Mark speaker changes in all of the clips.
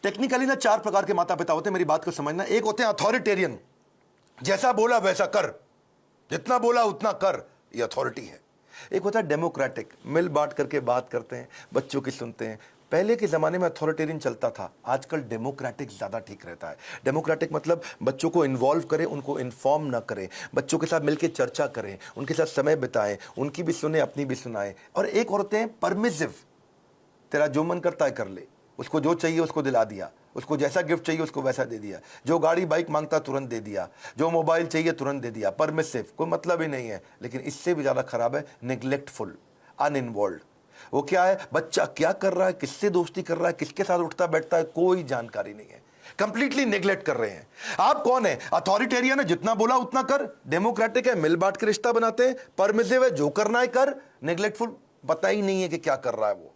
Speaker 1: Technically ना 4 प्रकार के माता पिता होते हैं, मेरी बात को समझना। एक होते हैं अथॉरिटेरियन, जैसा बोला वैसा कर, जितना बोला उतना कर, ये अथॉरिटी है। एक होता है डेमोक्रेटिक, मिल बांट करके बात करते हैं, बच्चों की सुनते हैं। पहले के ज़माने में अथॉरिटेरियन चलता था, आजकल डेमोक्रेटिक ज़्यादा ठीक रहता है। डेमोक्रेटिक मतलब बच्चों को इन्वॉल्व करें, उनको इन्फॉर्म ना करें, बच्चों के साथ मिलकर चर्चा करें, उनके साथ समय बिताएं, उनकी भी सुने अपनी भी सुनाएं। और एक होते हैं परमिसिव, तेरा जो मन करता है कर ले, उसको जो चाहिए उसको दिला दिया, उसको जैसा गिफ्ट चाहिए उसको वैसा दे दिया, जो गाड़ी बाइक मांगता तुरंत दे दिया, जो मोबाइल चाहिए तुरंत दे दिया। परमिसिव, कोई मतलब ही नहीं है। लेकिन इससे भी ज़्यादा खराब है नेग्लेक्टफुल, अनइन्वॉल्व। वो क्या है, बच्चा क्या कर रहा है, किससे दोस्ती कर रहा है, किसके साथ उठता बैठता है, कोई जानकारी नहीं है, कंप्लीटली नेग्लेक्ट कर रहे हैं। आप कौन है? अथॉरिटेरियन है, जितना बोला उतना कर। डेमोक्रेटिक है, मिल बांट के रिश्ता बनाते हैं। परमिसिव है, जो करना है कर। नेग्लेक्टफुल, पता ही नहीं है कि क्या कर रहा है वो।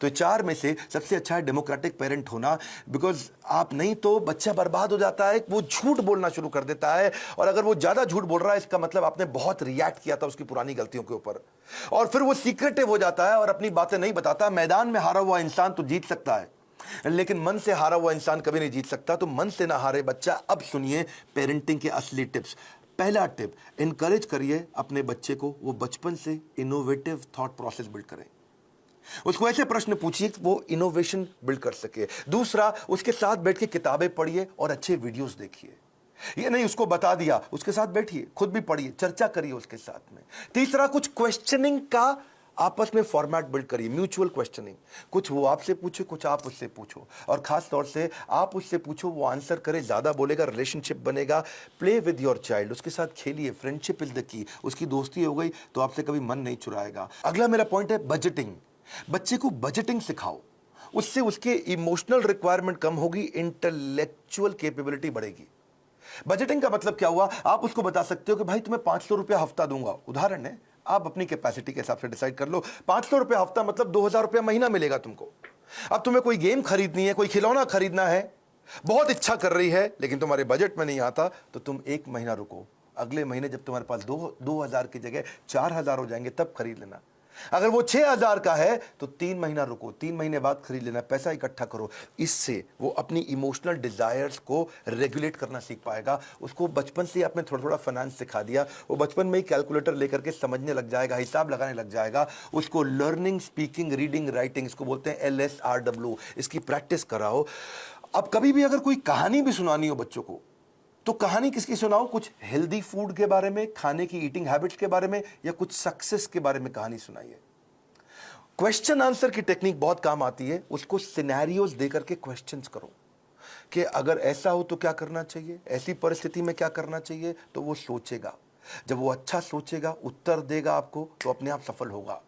Speaker 1: तो 4 में से सबसे अच्छा है डेमोक्रेटिक पेरेंट होना, बिकॉज आप नहीं तो बच्चा बर्बाद हो जाता है, वो झूठ बोलना शुरू कर देता है। और अगर वो ज्यादा झूठ बोल रहा है, इसका मतलब आपने बहुत रिएक्ट किया था उसकी पुरानी गलतियों के ऊपर, और फिर वो सीक्रेटिव हो जाता है और अपनी बातें नहीं बताता। मैदान में हारा हुआ इंसान तो जीत सकता है, लेकिन मन से हारा हुआ इंसान कभी नहीं जीत सकता। तो मन से ना हारे बच्चा। अब सुनिए पेरेंटिंग के असली टिप्स। पहला टिप, इनकरेज करिए अपने बच्चे को, वो बचपन से इनोवेटिव थॉट प्रोसेस बिल्ड करें। उसको ऐसे प्रश्न पूछिए कि वो इनोवेशन बिल्ड कर सके। दूसरा, उसके साथ बैठ के किताबें पढ़िए और अच्छे वीडियोस देखिए। ये नहीं उसको बता दिया, उसके साथ बैठिए, खुद भी पढ़िए, चर्चा करिए उसके साथ में। तीसरा, कुछ क्वेश्चनिंग का आपस में फॉर्मेट बिल्ड करिए, म्यूचुअल क्वेश्चनिंग। कुछ वो आपसे पूछे, कुछ आप उससे पूछो, और खास तौर से आप उससे पूछो, वो आंसर करे, ज्यादा बोलेगा, रिलेशनशिप बनेगा। प्ले विद योर चाइल्ड, उसके साथ खेलिए, फ्रेंडशिप इज द की। उसकी दोस्ती हो गई तो आपसे कभी मन नहीं चुराएगा। अगला मेरा पॉइंट है बजटिंग। बच्चे को बजटिंग सिखाओ, उससे उसके इमोशनल रिक्वायरमेंट कम होगी, इंटेलेक्चुअल कैपेबिलिटी बढ़ेगी। बजटिंग का मतलब क्या हुआ? आप उसको बता सकते हो कि भाई तुम्हें 500 रुपया हफ्ता दूंगा, उदाहरण है, आप अपनी कैपेसिटी के हिसाब से डिसाइड कर लो। 500 रुपया हफ्ता मतलब 2000 रुपया महीना मिलेगा तुमको। अब तुम्हें कोई गेम खरीदनी है, कोई खिलौना खरीदना है, बहुत इच्छा कर रही है, लेकिन तुम्हारे बजट में नहीं आता, तो तुम 1 महीना रुको। अगले महीने जब तुम्हारे पास 2000 की जगह 4000 हो जाएंगे, तब खरीद लेना। अगर वो 6000 का है तो 3 महीना रुको, 3 महीने बाद खरीद लेना। पैसा इकट्ठा करो। इससे वो अपनी इमोशनल डिजायर्स को रेगुलेट करना सीख पाएगा। उसको बचपन से आपने थोड़ा थोड़ा फाइनेंस सिखा दिया, वो बचपन में ही कैलकुलेटर लेकर के समझने लग जाएगा, हिसाब लगाने लग जाएगा। उसको लर्निंग, स्पीकिंग, रीडिंग, राइटिंग, इसको बोलते हैं LSRW, इसकी प्रैक्टिस कराओ। अब कभी भी अगर कोई कहानी भी सुनानी हो बच्चों को, तो कहानी किसकी सुनाओ? कुछ हेल्दी फूड के बारे में, खाने की ईटिंग हैबिट्स के बारे में, या कुछ सक्सेस के बारे में कहानी सुनाइए। क्वेश्चन आंसर की टेक्निक बहुत काम आती है। उसको सिनेरियोज देकर के क्वेश्चंस करो कि अगर ऐसा हो तो क्या करना चाहिए, ऐसी परिस्थिति में क्या करना चाहिए, तो वो सोचेगा। जब वो अच्छा सोचेगा, उत्तर देगा आपको, तो अपने आप सफल होगा।